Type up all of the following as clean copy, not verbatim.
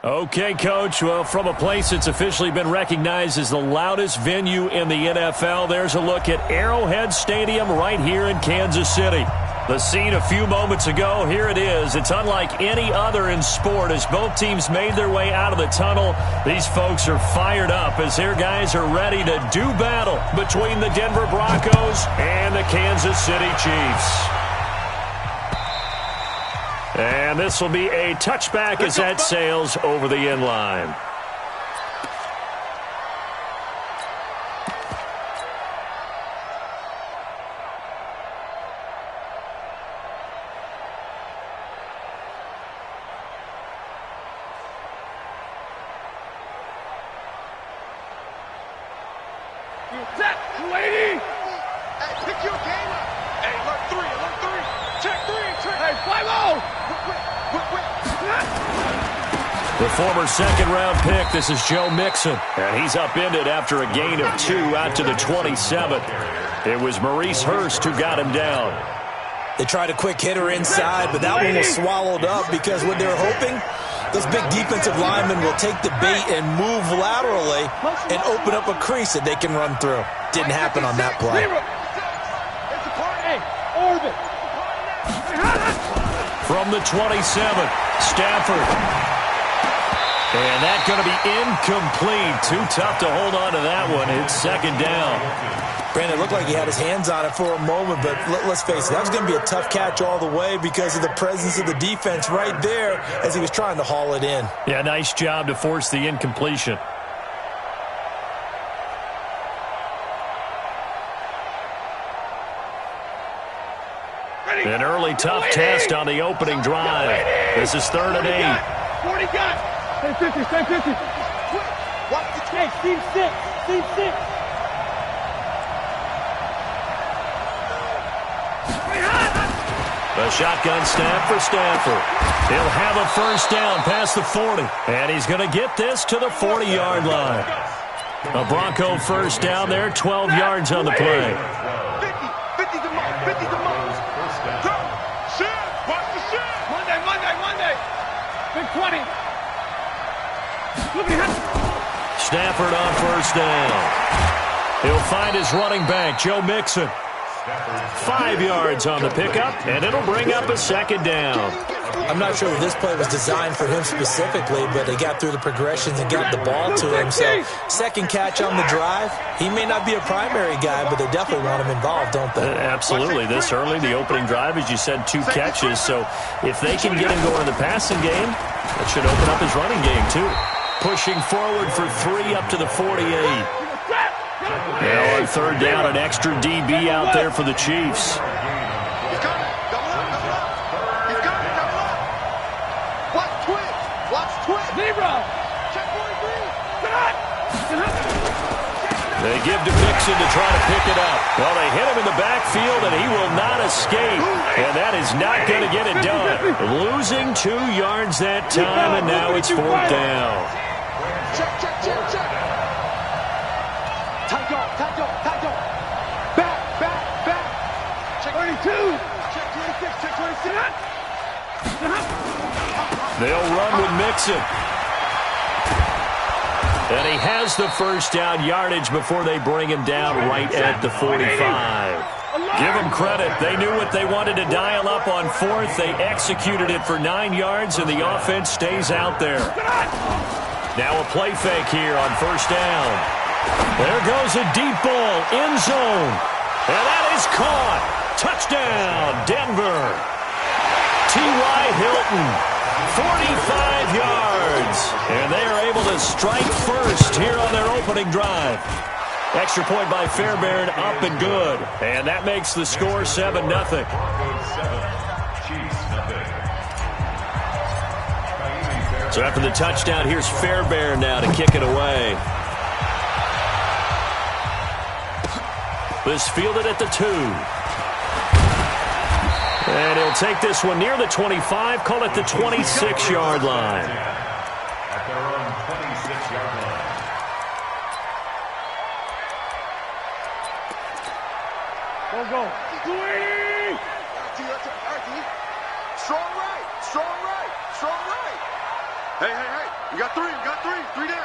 Okay, Coach. Well, from a place that's officially been recognized as the loudest venue in the NFL, there's a look at Arrowhead Stadium right here in Kansas City. The scene a few moments ago, here it is. It's unlike any other in sport as both teams made their way out of the tunnel. These folks are fired up as their guys are ready to do battle between the Denver Broncos and the Kansas City Chiefs. And this will be a touchback as that sails over the end line. The former second-round pick, this is Joe Mixon, and he's upended after a gain of 2 out to the 27. It was Maurice Hurst who got him down. They tried a quick hitter inside, but that one was swallowed up because what they're hoping, those big defensive linemen will take the bait and move laterally and open up a crease that they can run through. Didn't happen on that play. From the 27, Stafford. And that's going to be incomplete. Too tough to hold on to that one. It's second down. Brandon, it looked like he had his hands on it for a moment, but let's face it, that was going to be a tough catch all the way because of the presence of the defense right there as he was trying to haul it in. Yeah, nice job to force the incompletion. An early tough test on the opening drive. This is 3rd and 8. 40 got. Stay 50, stay 50. Watch the take. Team 6. Team 6. The shotgun snap for Stafford. He'll have a first down past the 40. And he's going to get this to the 40-yard line. A Bronco first down there, 12 yards on the play. 50 to mark, 50 to mark. Watch the shit. Monday. Big 20. Stafford on first down. He'll find his running back, Joe Mixon. 5 yards on the pickup, and it'll bring up a second down. I'm not sure that this play was designed for him specifically, but they got through the progressions and got the ball to him. So, second catch on the drive. He may not be a primary guy, but they definitely want him involved, don't they? Absolutely. This early, the opening drive, as you said, 2 catches. So, if they can get him going in the passing game, that should open up his running game, too. Pushing forward for 3 up to the 48. Now on 3rd down, an extra DB out there for the Chiefs. They give to Mixon to try to pick it up. Well, they hit him in the backfield, and he will not escape. And that is not going to get it done. Losing 2 yards that time, and now it's 4th down. Check. Tight go. Back. Check 32. Check 26. They'll run with Mixon. And he has the first down yardage before they bring him down right at the 45. Give them credit. They knew what they wanted to dial up on 4th. They executed it for 9 yards, and the offense stays out there. Now a play fake here on first down. There goes a deep ball, end zone. And that is caught. Touchdown, Denver. T.Y. Hilton, 45 yards. And they are able to strike first here on their opening drive. Extra point by Fairbairn, up and good. And that makes the score 7-0. So after the touchdown, here's Fairbairn now to kick it away. This fielded at the 2. And he'll take this one near the 25, call it the 26-yard line. At their own 26-yard line. Go. 280! Strong right. Hey. You got three. Three down.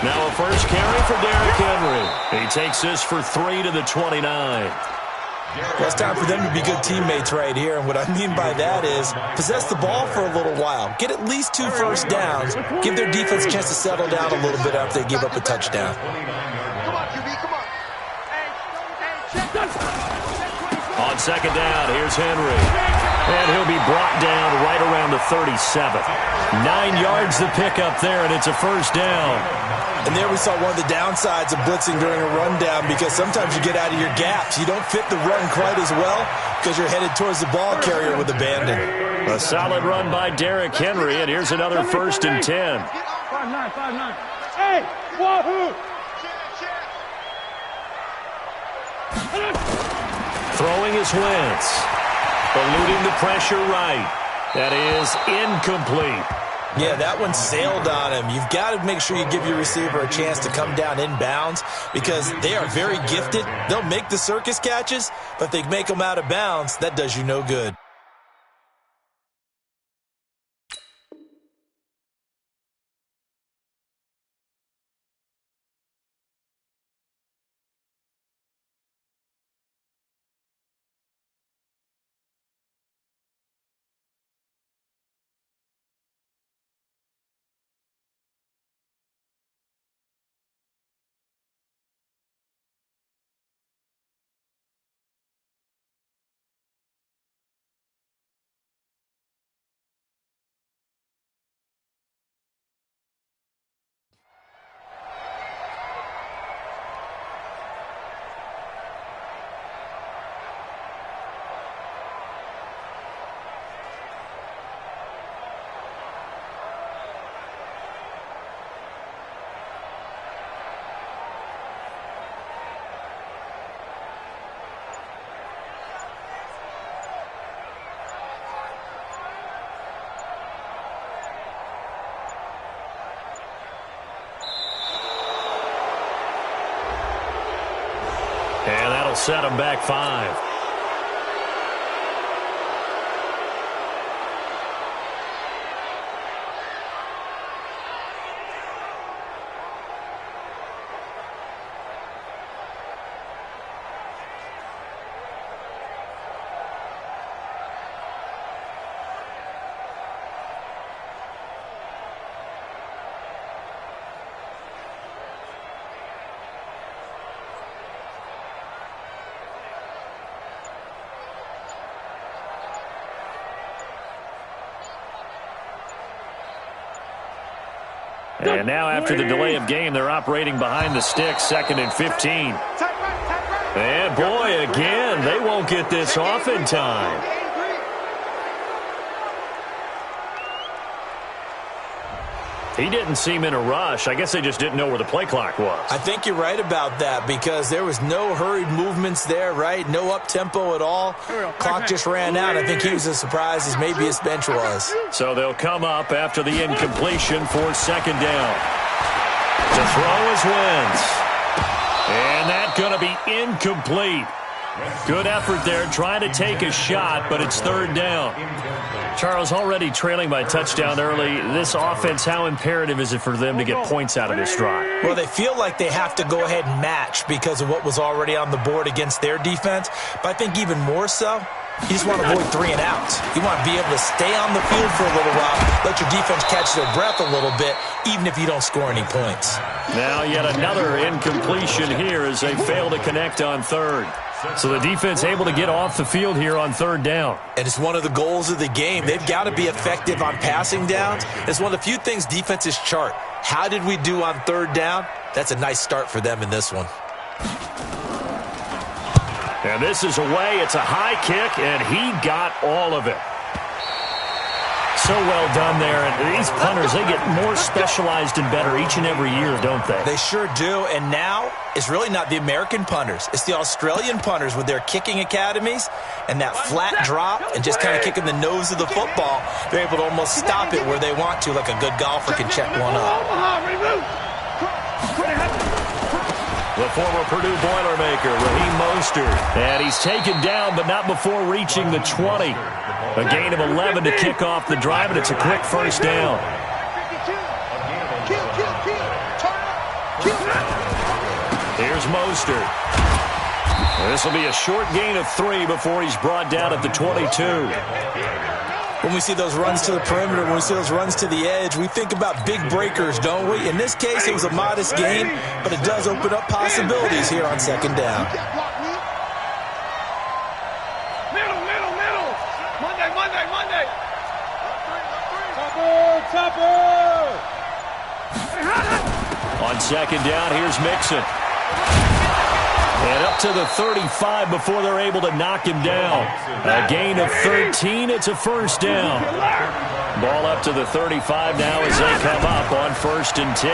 Now a first carry for Derrick Henry. He takes this for 3 to the 29. Well, it's time for them to be good teammates right here, and what I mean by that is possess the ball for a little while. Get at least 2 first downs. Give their defense a chance to settle down a little bit after they give up a touchdown. Come on, QB, come on. On second down, here's Henry. And he'll be brought down right around the 37. 9 yards the pickup there, and it's a first down. And there we saw one of the downsides of blitzing during a rundown, because sometimes you get out of your gaps. You don't fit the run quite as well because you're headed towards the ball carrier with abandon. A solid run by Derrick Henry, and here's another 1st and 10. 5-9. Hey, wahoo! Throwing his Wentz. Eluding the pressure right. That is incomplete. Yeah, that one sailed on him. You've got to make sure you give your receiver a chance to come down inbounds, because they are very gifted. They'll make the circus catches, but if they make them out of bounds, that does you no good. And that'll set him back 5. And now after the delay of game, they're operating behind the sticks, 2nd and 15. And boy, again, they won't get this off in time. He didn't seem in a rush. I guess they just didn't know where the play clock was. I think you're right about that, because there was no hurried movements there, right? No up-tempo at all. Clock just ran out. I think he was as surprised as maybe his bench was. So they'll come up after the incompletion for 2nd down. To throw is Wentz. And that's going to be incomplete. Good effort there, trying to take a shot, but it's 3rd down. Charles, already trailing by touchdown early. This offense, how imperative is it for them to get points out of this drive? Well, they feel like they have to go ahead and match because of what was already on the board against their defense. But I think even more so, you just want to avoid 3 and outs. You want to be able to stay on the field for a little while, let your defense catch their breath a little bit, even if you don't score any points. Now yet another incompletion here as they fail to connect on 3rd. So the defense able to get off the field here on 3rd down. And it's one of the goals of the game. They've got to be effective on passing downs. It's one of the few things defenses chart. How did we do on 3rd down? That's a nice start for them in this one. And this is away. It's a high kick, and he got all of it. So well done there. And these punters, they get more specialized and better each and every year, don't they? They sure do. And now it's really not the American punters. It's the Australian punters with their kicking academies and that flat drop and just kind of kicking the nose of the football. They're able to almost stop it where they want to, like a good golfer can check one up. The former Purdue Boilermaker, Raheem Mostert. And he's taken down, but not before reaching the 20. A gain of 11 to kick off the drive, and it's a quick first down. Here's Mostert. This will be a short gain of 3 before he's brought down at the 22. When we see those runs to the perimeter, when we see those runs to the edge, we think about big breakers, don't we? In this case, it was a modest gain, but it does open up possibilities here on second down. Middle. Monday. Topper. On second down, here's Mixon. And up to the 35 before they're able to knock him down. A gain of 13. It's a first down. Ball up to the 35 now as they come up on 1st and 10.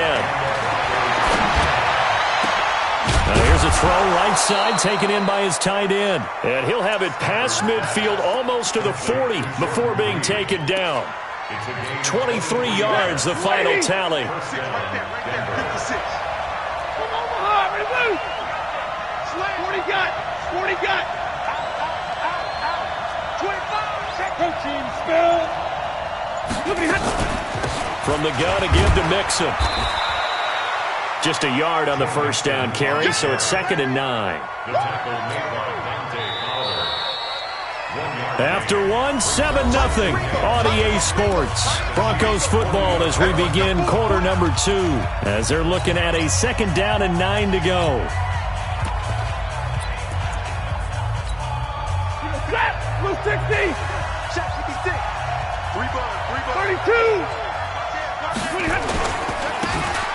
Now here's a throw right side taken in by his tight end. And he'll have it past midfield almost to the 40 before being taken down. 23 yards, the final tally. What do you got? 25. Coaching spell. From the gun again to Mixon. Just a yard on the first down carry, so it's 2nd and 9. After 7-0 on EA Sports. Broncos football as we begin quarter number 2. As they're looking at a 2nd down and 9 to go. Blue 60. Shot 56. 32.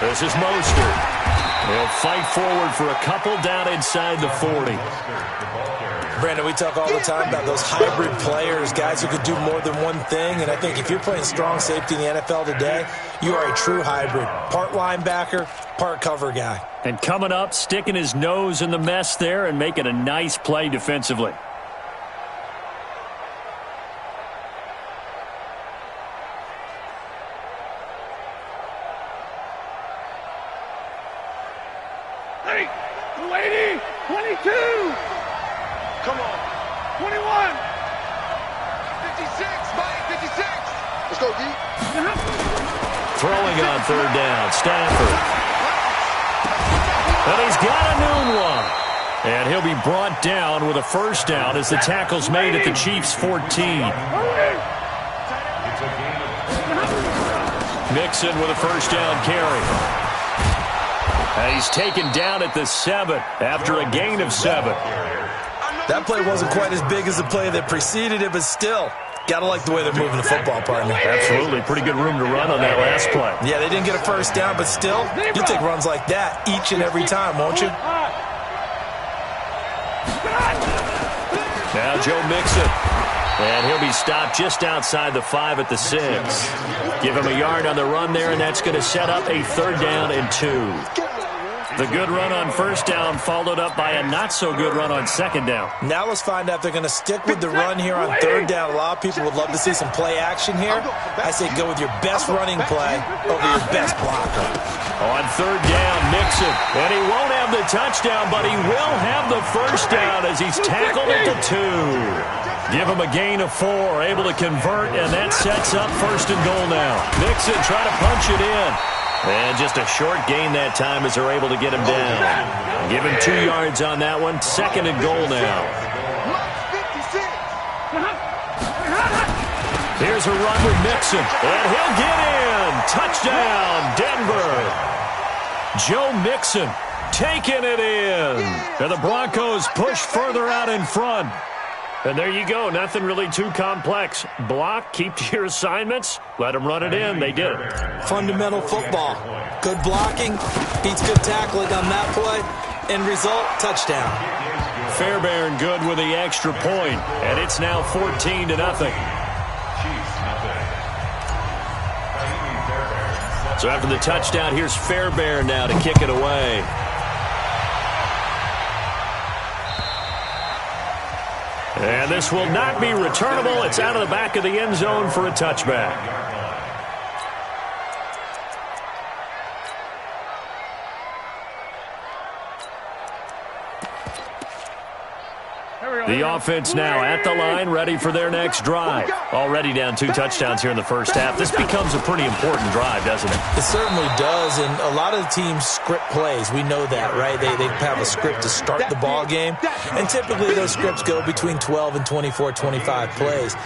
This is Mostert. He'll fight forward for a couple down inside the 40. Brandon, we talk all the time about those hybrid players, guys who could do more than one thing. And I think if you're playing strong safety in the NFL today, you are a true hybrid. Part linebacker, part cover guy. And coming up, sticking his nose in the mess there and making a nice play defensively. Throwing on 3rd down, Stafford. And he's got a new one. And he'll be brought down with a first down as the tackle's made at the Chiefs' 14. Mixon with a first down carry. And he's taken down at the 7 after a gain of 7. That play wasn't quite as big as the play that preceded it, but still, gotta like the way they're moving the football, partner. Absolutely. Pretty good room to run on that last play. Yeah, they didn't get a first down, but still, you'll take runs like that each and every time, won't you? Now Joe Mixon. And he'll be stopped just outside the 5 at the 6. Give him a yard on the run there, and that's going to set up a 3rd down and 2. The good run on first down followed up by a not-so-good run on 2nd down. Now let's find out if they're going to stick with the run here on 3rd down. A lot of people would love to see some play action here. I say go with your best running play over your best blocker. On 3rd down, Mixon. And he won't have the touchdown, but he will have the first down as he's tackled at the 2. Give him a gain of 4, able to convert, and that sets up 1st and goal now. Mixon trying to punch it in. And just a short gain that time as they're able to get him down. Give him 2 yards on that one. 2nd and goal now. Here's a run with Mixon. And he'll get in. Touchdown, Denver. Joe Mixon taking it in. And the Broncos push further out in front. And there you go. Nothing really too complex. Block, keep to your assignments, let them run it in. They did it. Fundamental football. Good blocking beats good tackling on that play. End result, touchdown. Fairbairn good with the extra point, and it's now 14-0. So after the touchdown, here's Fairbairn now to kick it away. And this will not be returnable. It's out of the back of the end zone for a touchback. The offense now at the line, ready for their next drive. Already down 2 touchdowns here in the first half. This becomes a pretty important drive, doesn't it? It certainly does, and a lot of the teams script plays. We know that, right? They have a script to start the ball game, and typically those scripts go between 12 and 24, 25 plays.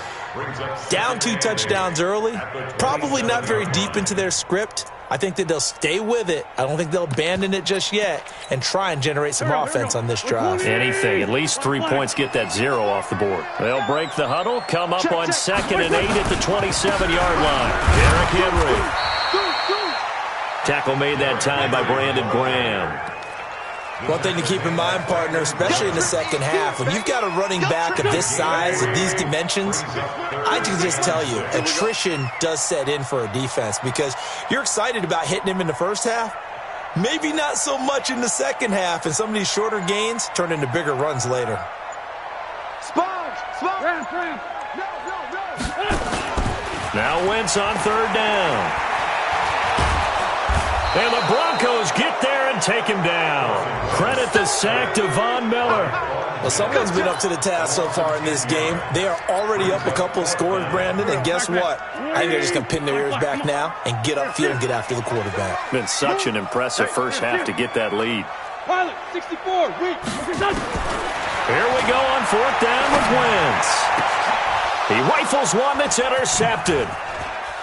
Down 2 touchdowns early, probably not very deep into their script. I think that they'll stay with it. I don't think they'll abandon it just yet and try and generate some offense on this drive. Anything. At least 3 points, get that 0 off the board. They'll break the huddle, come up on 2nd and 8 at the 27-yard line. Derrick Henry. Tackle made that time by Brandon Graham. One thing to keep in mind, partner, especially in the second half, when you've got a running back of this size, of these dimensions, I can just tell you, attrition does set in for a defense because you're excited about hitting him in the first half, maybe not so much in the second half, and some of these shorter gains turn into bigger runs later. Sponge! Ram! No! Now Wentz on 3rd down. And the Broncos get there and take him down. Credit the sack to Von Miller. Well, someone's been up to the task so far in this game. They are already up a couple of scores, Brandon, and guess what? I think they're just going to pin their ears back now and get upfield and get after the quarterback. Been such an impressive first half to get that lead. Pilot, 64, weak. Here we go on 4th down with Wentz. He rifles one that's intercepted.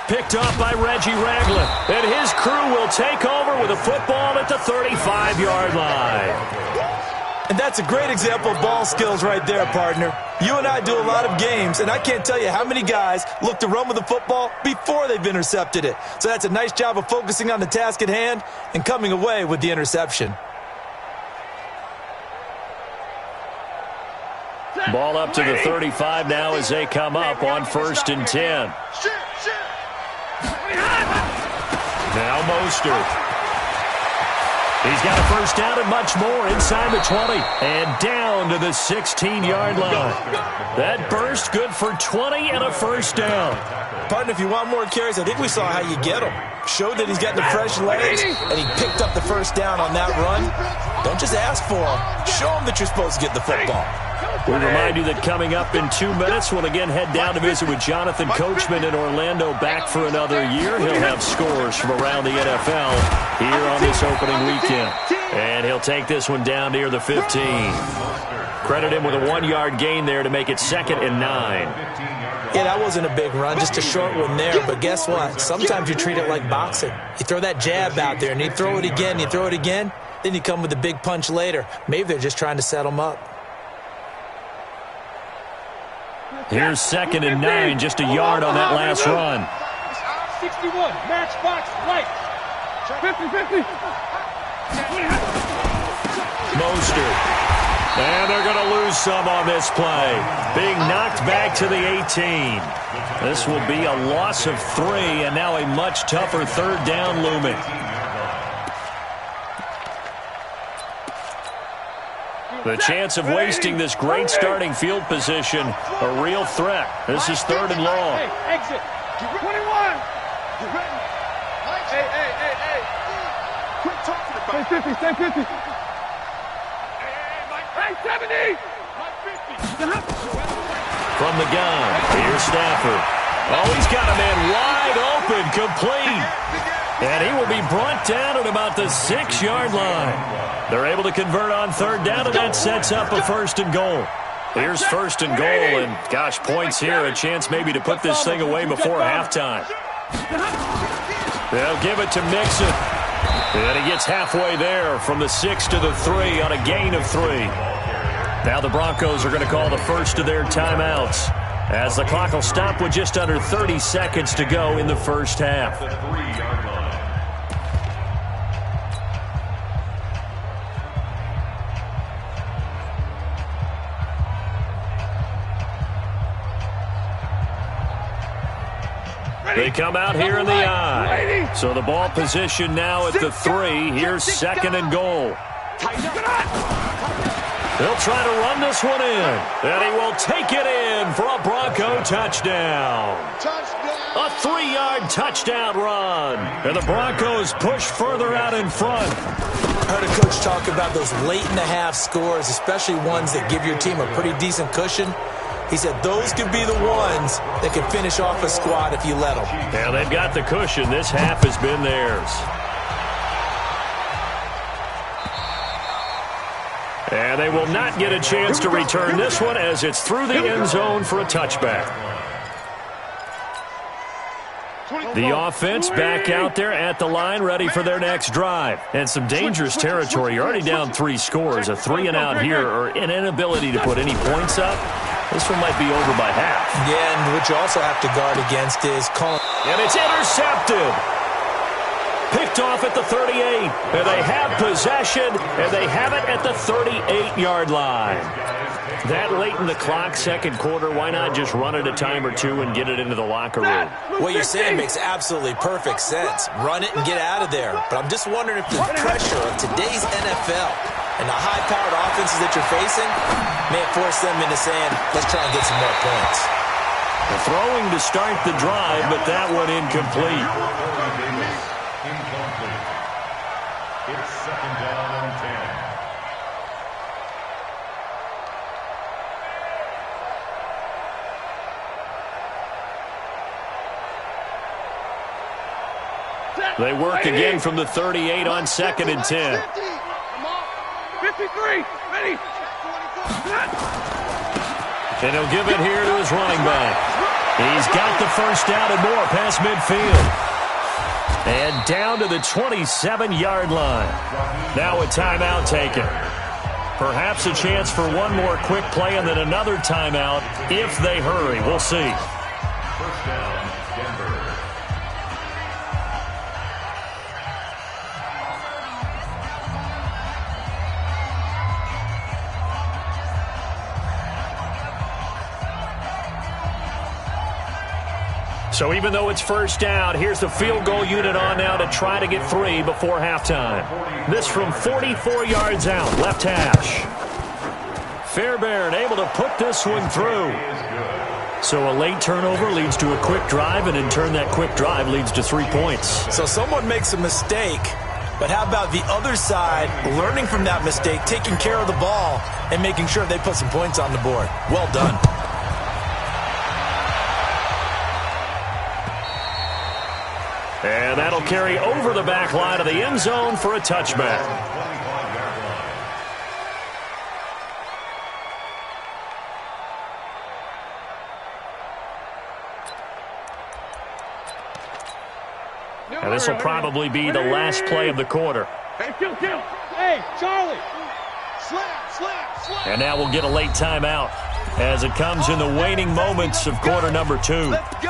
Picked off by Reggie Ragland. And his crew will take over with a football at the 35-yard line. And that's a great example of ball skills right there, partner. You and I do a lot of games, and I can't tell you how many guys look to run with the football before they've intercepted it. So that's a nice job of focusing on the task at hand and coming away with the interception. Ball up to the 35 now as they come up on 1st and 10. Now Mostert. He's got a first down and much more inside the 20 and down to the 16-yard line. That burst good for 20 and a first down. Partner, if you want more carries, I think we saw how you get him. Showed that he's got the fresh legs, and he picked up the first down on that run. Don't just ask for him. Show him that you're supposed to get the football. We remind you that coming up in 2 minutes, we'll again head down to visit with Jonathan Coachman in Orlando, back for another year. He'll have scores from around the NFL here on this opening weekend. And he'll take this one down near the 15. Credit him with a 1-yard gain there to make it 2nd and 9. Yeah, that wasn't a big run, just a short one there. But guess what? Sometimes you treat it like boxing. You throw that jab out there, and you throw it again, then you come with a big punch later. Maybe they're just trying to set him up. Here's 2nd and 9, just a yard on that last run. 61, matchbox, light. 50. Mostert. And they're going to lose some on this play. Being knocked back to the 18. This will be a loss of 3, and now a much tougher 3rd down looming. The chance of wasting this great starting field position, a real threat. This is 3rd and long. Hey, exit. 21. Hey. Quit talking about it. 50. Hey, 70. From the gun, here's Stafford. Oh, he's got a man wide open, complete. And he will be brought down at about the 6-yard line. They're able to convert on 3rd down, and that sets up a 1st and goal. Here's 1st and goal, and gosh, points here. A chance maybe to put this thing away before halftime. They'll give it to Mixon. And he gets halfway there from the 6 to the 3 on a gain of 3. Now the Broncos are going to call the first of their timeouts, as the clock will stop with just under 30 seconds to go in the first half. They come out here in the I. So the ball position now at the 3. Here's 2nd and goal. They'll try to run this one in. And he will take it in for a Bronco touchdown. A 3-yard touchdown run. And the Broncos push further out in front. I heard a coach talk about those late-in-the-half scores, especially ones that give your team a pretty decent cushion. He said those could be the ones that could finish off a squad if you let them. Yeah, they've got the cushion. This half has been theirs. And they will not get a chance to return this one as it's through the end zone for a touchback. The offense back out there at the line, ready for their next drive. And some dangerous territory. You're already down 3 scores. A 3-and-out here, or an inability to put any points up. This one might be over by half. Yeah, and what you also have to guard against is calling. And it's intercepted. Picked off at the 38. And they have possession, and they have it at the 38-yard line. That late in the clock, second quarter, why not just run it a time or two and get it into the locker room? What you're saying makes absolutely perfect sense. Run it and get out of there. But I'm just wondering if the pressure of today's NFL and the high-powered offenses that you're facing may force them into saying, let's try and get some more points. The throwing to start the drive, but that one incomplete. Incomplete. It's second down and 10. They work again from the 38 on second and 10. 53, ready. And he'll give it here to his running back. He's got the first down and more past midfield. And down to the 27-yard line. Now a timeout taken. Perhaps a chance for one more quick play and then another timeout if they hurry. We'll see. First down, Denver. So even though it's first down, here's the field goal unit on now to try to get 3 before halftime. This from 44 yards out, left hash. Fairbairn able to put this one through. So a late turnover leads to a quick drive, and in turn that quick drive leads to 3 points. So someone makes a mistake, but how about the other side learning from that mistake, taking care of the ball, and making sure they put some points on the board? Well done. And that'll carry over the back line of the end zone for a touchback. And this will probably be the last play of the quarter. Hey, kill. Hey, Charlie. Slam. And now we'll get a late timeout as it comes in the waning moments of quarter number 2. Let's go.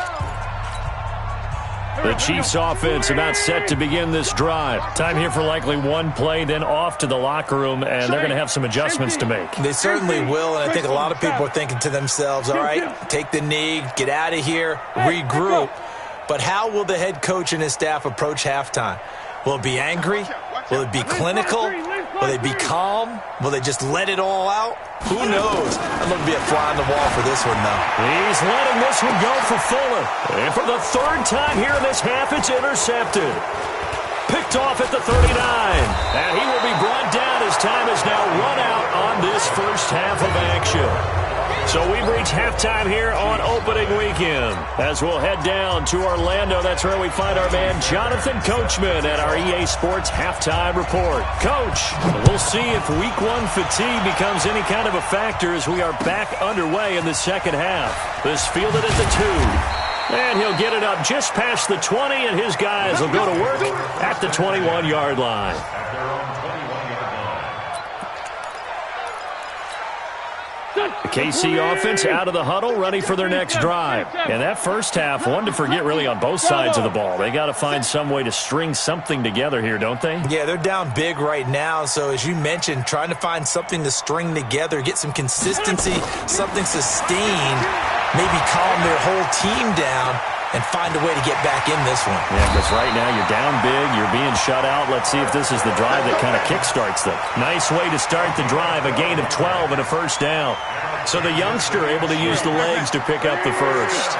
The Chiefs offense about set to begin this drive. Time here for likely one play, then off to the locker room, and they're going to have some adjustments to make. They certainly will, and I think a lot of people are thinking to themselves, all right, take the knee, get out of here, regroup. But how will the head coach and his staff approach halftime? Will it be angry? Will it be clinical? Will they be calm? Will they just let it all out? Who knows? I'd love to be a fly on the wall for this one, though. He's letting this one go for Fuller. And for the third time here in this half, it's intercepted. Picked off at the 39. And he will be brought down as time has now run out on this first half of action. So we've reached halftime here on opening weekend. As we'll head down to Orlando, that's where we find our man Jonathan Coachman at our EA Sports Halftime Report. Coach, we'll see if Week 1 fatigue becomes any kind of a factor as we are back underway in the second half. This fielded at the 2. And he'll get it up just past the 20, and his guys will go to work at the 21-yard line. At their own 21-yard line. The KC offense out of the huddle, ready for their next drive. And that first half, one to forget really on both sides of the ball. They got to find some way to string something together here, don't they? Yeah, they're down big right now. So as you mentioned, trying to find something to string together, get some consistency, something sustained, maybe calm their whole team down and find a way to get back in this one. Yeah, because right now you're down big, you're being shut out. Let's see if this is the drive that kind of kickstarts them. Nice way to start the drive, a gain of 12 and a first down. So the youngster able to use the legs to pick up the first.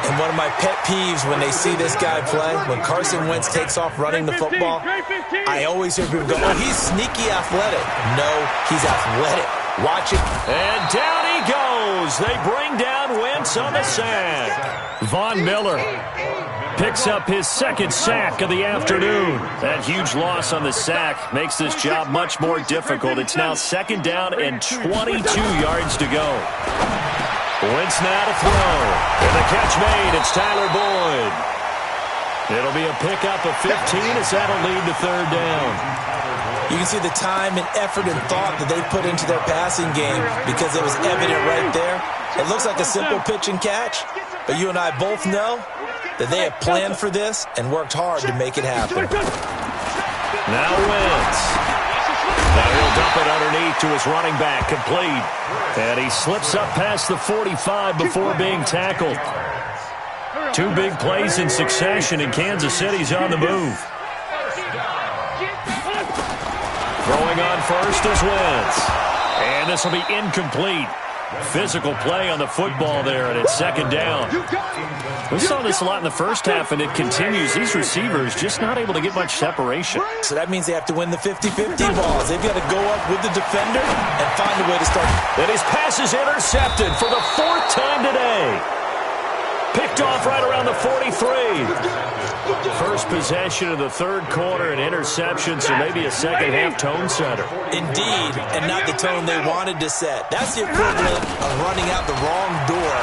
And one of my pet peeves when they see this guy play, when Carson Wentz takes off running the football, I always hear people go, oh, he's sneaky athletic. No, he's athletic. Watch it. And down he goes. They bring down Wentz on the sack. Von Miller picks up his second sack of the afternoon. That huge loss on the sack makes this job much more difficult. It's now second down and 22 yards to go. Wentz now to throw. And the catch made. It's Tyler Boyd. It'll be a pickup of 15 as that'll lead to third down. You can see the time and effort and thought that they put into their passing game because it was evident right there. It looks like a simple pitch and catch, but you and I both know that they have planned for this and worked hard to make it happen. Now Wentz. Now he'll dump it underneath to his running back, complete. And he slips up past the 45 before being tackled. Two big plays in succession, and Kansas City's on the move. Throwing on first is Wentz. And this will be incomplete. Physical play on the football there, and it's second down. We saw this a lot in the first half, and it continues. These receivers just not able to get much separation. So that means they have to win the 50-50 balls. They've got to go up with the defender and find a way to start. And his pass is intercepted for the fourth time today. Picked off right around the 43. First possession of the third quarter, an interception, so maybe a second-half tone setter. Indeed, and not the tone they wanted to set. That's the equivalent of running out the wrong door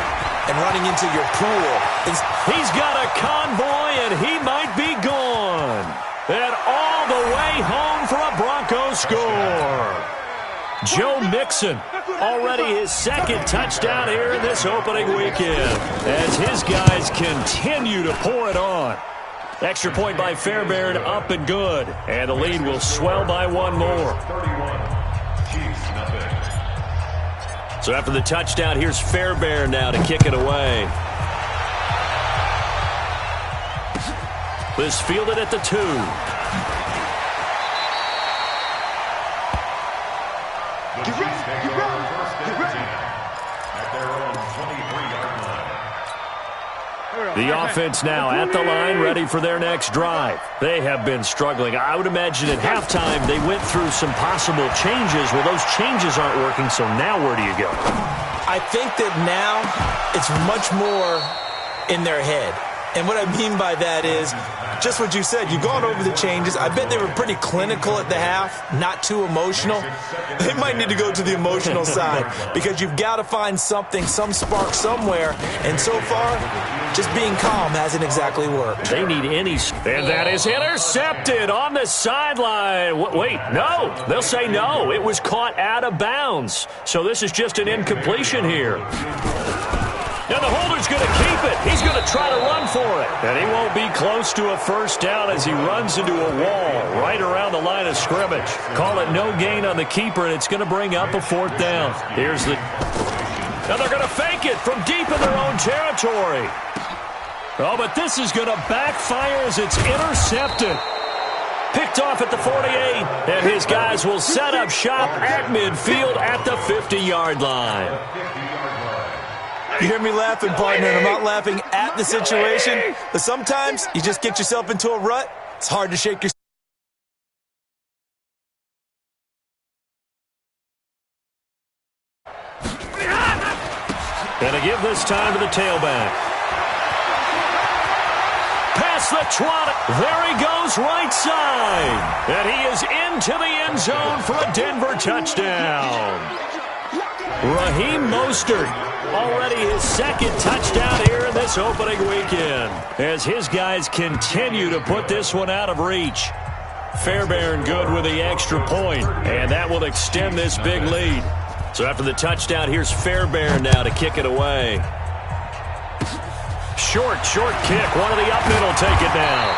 and running into your pool. He's got a convoy, and he might be gone. And all the way home for a Broncos score. Joe Mixon, already his second touchdown here in this opening weekend, as his guys continue to pour it on. Extra point by Fairbairn, up and good. And the lead will swell by one more. So after the touchdown, here's Fairbairn now to kick it away. This fielded at the 2. The offense now at the line, ready for their next drive. They have been struggling. I would imagine at halftime they went through some possible changes. Well, those changes aren't working, so now where do you go? I think that now it's much more in their head. And what I mean by that is just what you said. You've gone over the changes. I bet they were pretty clinical at the half, not too emotional. They might need to go to the emotional side because you've got to find something, some spark somewhere. And so far, just being calm hasn't exactly worked. They need any. And that is intercepted on the sideline. Wait, no. They'll say no. It was caught out of bounds. So this is just an incompletion here. And the holder's going to keep it. He's going to try to run for it. And he won't be close to a first down as he runs into a wall right around the line of scrimmage. Call it no gain on the keeper, and it's going to bring up a fourth down. Here's the... Now they're going to fake it from deep in their own territory. Oh, but this is going to backfire as it's intercepted. Picked off at the 48, and his guys will set up shop at midfield at the 50-yard line. You hear me laughing, partner, and I'm not laughing at the situation, but sometimes you just get yourself into a rut. It's hard to shake yourself. And to give this time to the tailback. Past the 20. There he goes right side. And he is into the end zone for a Denver touchdown. Raheem Mostert, already his second touchdown here in this opening weekend, as his guys continue to put this one out of reach. Fairbairn good with the extra point, and that will extend this big lead. So after the touchdown, here's Fairbairn now to kick it away. Short kick. One of the up middle take it down.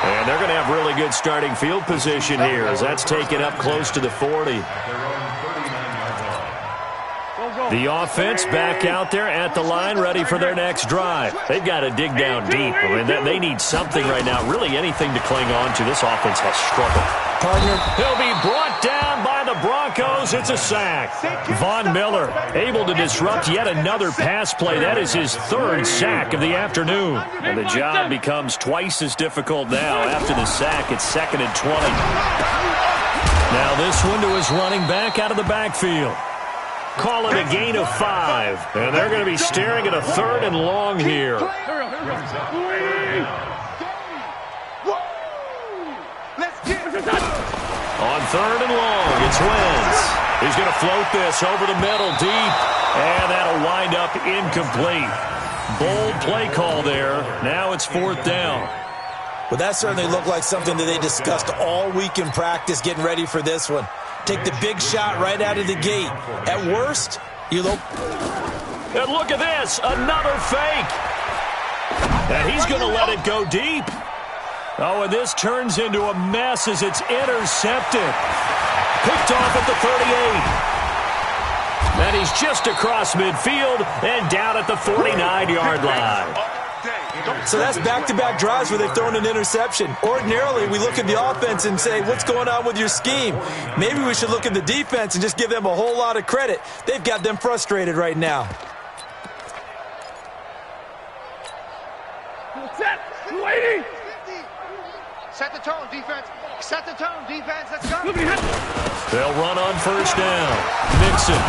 And they're going to have really good starting field position here, as that's taken up close to the 40. The offense back out there at the line, ready for their next drive. They've got to dig down deep. I mean, they need something right now, really anything to cling on to. This offense has struggled. Partner, he'll be brought down by the Broncos. It's a sack. Von Miller able to disrupt yet another pass play. That is his third sack of the afternoon. And the job becomes twice as difficult now. After the sack, it's 2nd and 20. Now this one to his running back out of the backfield. Call it a gain of 5. And they're going to be staring at a 3rd and long here. On 3rd and long, it's Wentz. He's going to float this over the middle deep, and that'll wind up incomplete. Bold play call there. Now it's 4th down. Well, that certainly looked like something that they discussed all week in practice getting ready for this one. Take the big shot right out of the gate. At worst, you look. And look at this, another fake. And he's going to let it go deep. Oh, and this turns into a mess as it's intercepted. Picked off at the 38. And he's just across midfield and down at the 49-yard line. So that's back-to-back drives where they've thrown an interception. Ordinarily, we look at the offense and say, what's going on with your scheme? Maybe we should look at the defense and just give them a whole lot of credit. They've got them frustrated right now. Set. Waiting. Set the tone, defense. Set the tone, defense. Let's go. They'll run on 1st down. Mixon.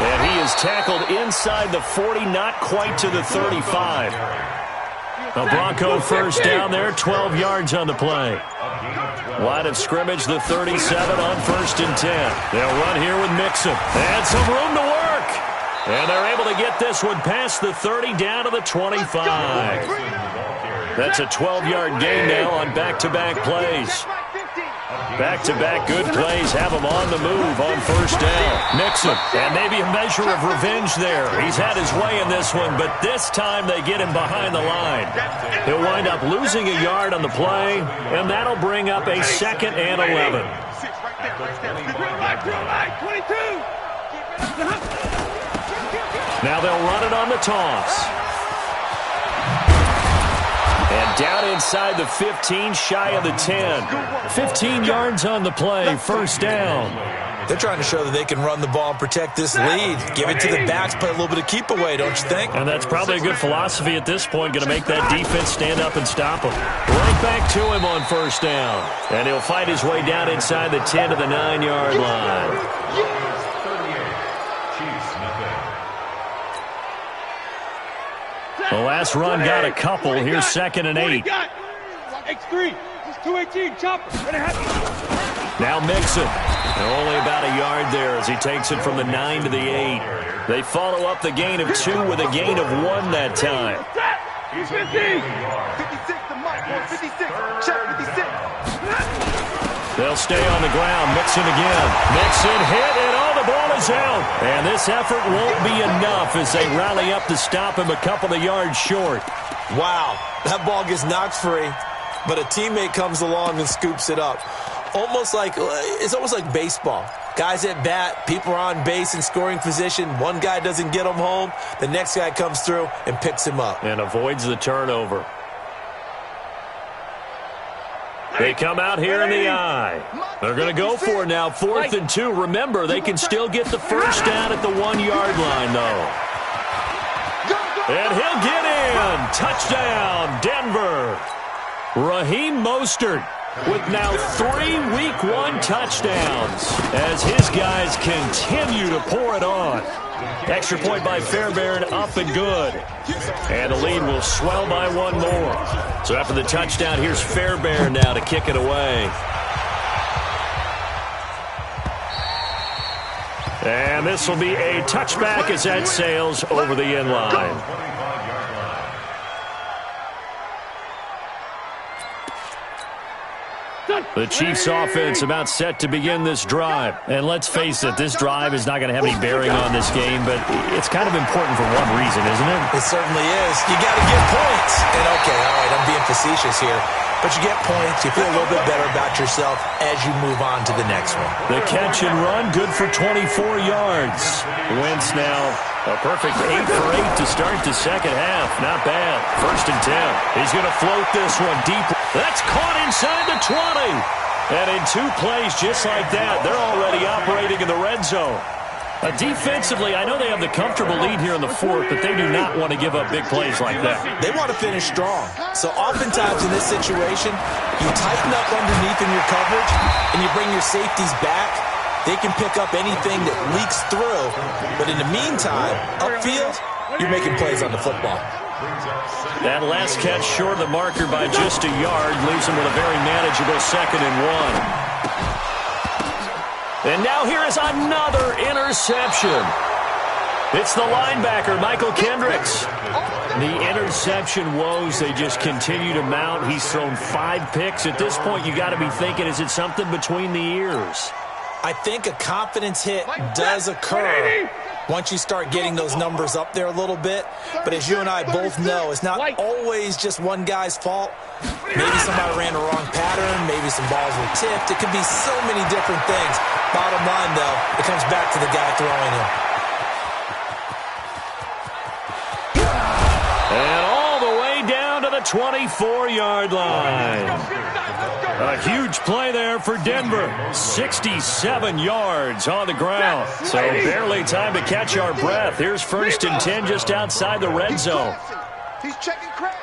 And he is tackled inside the 40, not quite to the 35. The Bronco 1st down there, 12 yards on the play. Line of scrimmage, the 37 on 1st and 10. They'll run here with Mixon. And some room to work. And they're able to get this one past the 30 down to the 25. That's a 12-yard gain now on back-to-back plays. Back-to-back good plays have him on the move on 1st down. Mixon, and maybe a measure of revenge there. He's had his way in this one, but this time they get him behind the line. He'll wind up losing a yard on the play, and that'll bring up a 2nd and 11. Now they'll run it on the toss. And down inside the 15, shy of the 10. 15 yards on the play, 1st down. They're trying to show that they can run the ball and protect this lead. Give it to the backs, play a little bit of keep away, don't you think? And that's probably a good philosophy at this point, going to make that defense stand up and stop him. Right back to him on 1st down. And he'll fight his way down inside the 10 to the 9-yard line. The last run got a couple. Here's 2nd and 8. X3. 218. Chopper. Now Mixon. Only about a yard there as he takes it from the 9 to the 8. They follow up the gain of 2 with a gain of 1 that time. 56 to Mike. 56. Check 56. They'll stay on the ground. Mixon again. Mixon hit, and all the ball is out. And this effort won't be enough as they rally up to stop him a couple of yards short. Wow, that ball gets knocked free, but a teammate comes along and scoops it up. It's almost like baseball. Guys at bat, people are on base in scoring position. One guy doesn't get him home. The next guy comes through and picks him up. And avoids the turnover. They come out here in the eye. They're going to go for it now. 4th and 2. Remember, they can still get the 1st down at the 1-yard line, though. And he'll get in. Touchdown, Denver. Raheem Mostert with now 3 Week 1 touchdowns as his guys continue to pour it on. Extra point by Fairbairn, up and good. And the lead will swell by 1 more. So after the touchdown, here's Fairbairn now to kick it away. And this will be a touchback as that sails over the end line. The Chiefs offense about set to begin this drive. And let's face it, this drive is not going to have any bearing on this game, but it's kind of important for one reason, isn't it? It certainly is. You got to get points. And okay, all right, I'm being facetious here. But you get points, you feel a little bit better about yourself as you move on to the next one. The catch and run, good for 24 yards. Wentz now a perfect 8 for 8 to start the second half. Not bad. 1st and 10. He's going to float this one deep. That's caught inside the 20. And in 2 plays just like that, they're already operating in the red zone. Defensively, I know they have the comfortable lead here in the 4th, but they do not want to give up big plays like that. They want to finish strong. So oftentimes in this situation, you tighten up underneath in your coverage, and you bring your safeties back. They can pick up anything that leaks through. But in the meantime, upfield, you're making plays on the football. That last catch short of the marker by just a yard leaves them with a very manageable 2nd and 1. And now here is another interception. It's the linebacker, Michael Kendricks. The interception woes, they just continue to mount. He's thrown 5 picks. At this point, you got to be thinking, is it something between the ears? I think a confidence hit does occur once you start getting those numbers up there a little bit. But as you and I both know, it's not always just one guy's fault. Maybe somebody ran the wrong pattern. Maybe some balls were tipped. It could be so many different things. Bottom line, though, it comes back to the guy throwing him. And all the way down to the 24-yard line. A huge play there for Denver. 67 yards on the ground. So barely time to catch our breath. Here's 1st and 10 just outside the red zone. He's checking credit.